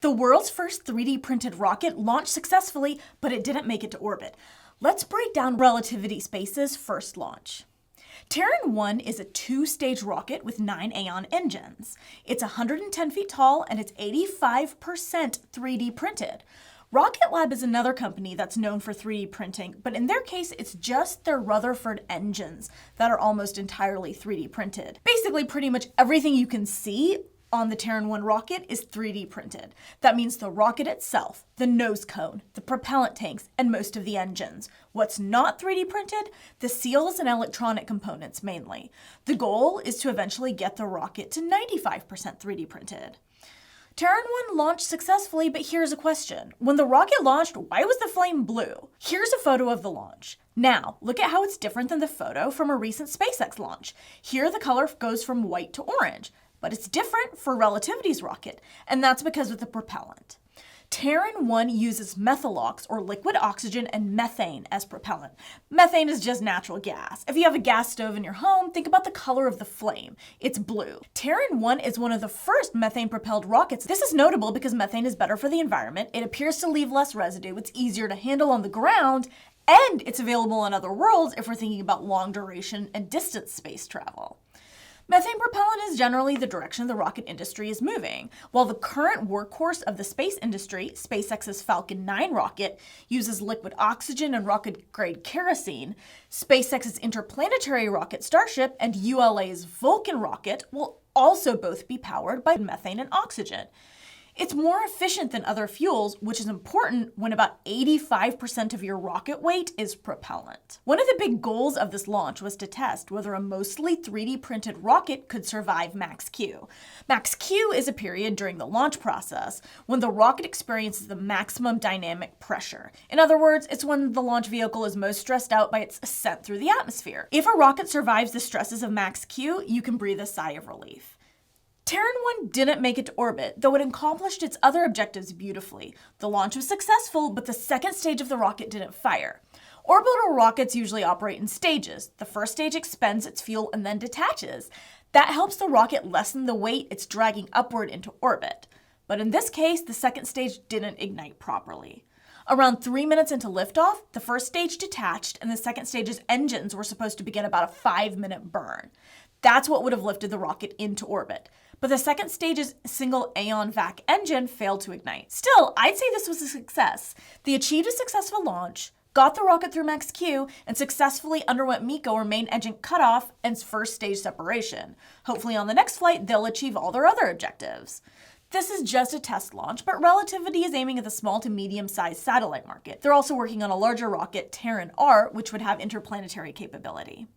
The world's first 3D printed rocket launched successfully, but it didn't make it to orbit. Let's break down Relativity Space's first launch. Terran 1 is a two-stage rocket with 9 Aeon engines. It's 110 feet tall and it's 85% 3D printed. Rocket Lab is another company that's known for 3D printing, but in their case, it's just their Rutherford engines that are almost entirely 3D printed. Basically, pretty much everything you can see on the Terran 1 rocket is 3D printed. That means the rocket itself, the nose cone, the propellant tanks, and most of the engines. What's not 3D printed? The seals and electronic components mainly. The goal is to eventually get the rocket to 95% 3D printed. Terran 1 launched successfully, but here's a question. When the rocket launched, why was the flame blue? Here's a photo of the launch. Now, look at how it's different than the photo from a recent SpaceX launch. Here the color goes from white to orange. But it's different for Relativity's rocket, and that's because of the propellant. Terran 1 uses methalox, or liquid oxygen, and methane as propellant. Methane is just natural gas. If you have a gas stove in your home, think about the color of the flame. It's blue. Terran 1 is one of the first methane-propelled rockets. This is notable because methane is better for the environment, it appears to leave less residue, it's easier to handle on the ground, and it's available on other worlds if we're thinking about long duration and distance space travel. Methane propellant is generally the direction the rocket industry is moving. While the current workhorse of the space industry, SpaceX's Falcon 9 rocket, uses liquid oxygen and rocket-grade kerosene, SpaceX's interplanetary rocket Starship and ULA's Vulcan rocket will also both be powered by methane and oxygen. It's more efficient than other fuels, which is important when about 85% of your rocket weight is propellant. One of the big goals of this launch was to test whether a mostly 3D printed rocket could survive max Q. Max Q is a period during the launch process when the rocket experiences the maximum dynamic pressure. In other words, it's when the launch vehicle is most stressed out by its ascent through the atmosphere. If a rocket survives the stresses of max Q, you can breathe a sigh of relief. Terran 1 didn't make it to orbit, though it accomplished its other objectives beautifully. The launch was successful, but the second stage of the rocket didn't fire. Orbital rockets usually operate in stages. The first stage expends its fuel and then detaches. That helps the rocket lessen the weight it's dragging upward into orbit. But in this case, the second stage didn't ignite properly. Around 3 minutes into liftoff, the first stage detached and the second stage's engines were supposed to begin about a 5-minute burn. That's what would have lifted the rocket into orbit. But the second stage's single Aeon vac engine failed to ignite. Still, I'd say this was a success. They achieved a successful launch, got the rocket through max Q, and successfully underwent MECO, or main engine cutoff, and first stage separation. Hopefully on the next flight, they'll achieve all their other objectives. This is just a test launch, but Relativity is aiming at the small to medium-sized satellite market. They're also working on a larger rocket, Terran R, which would have interplanetary capability.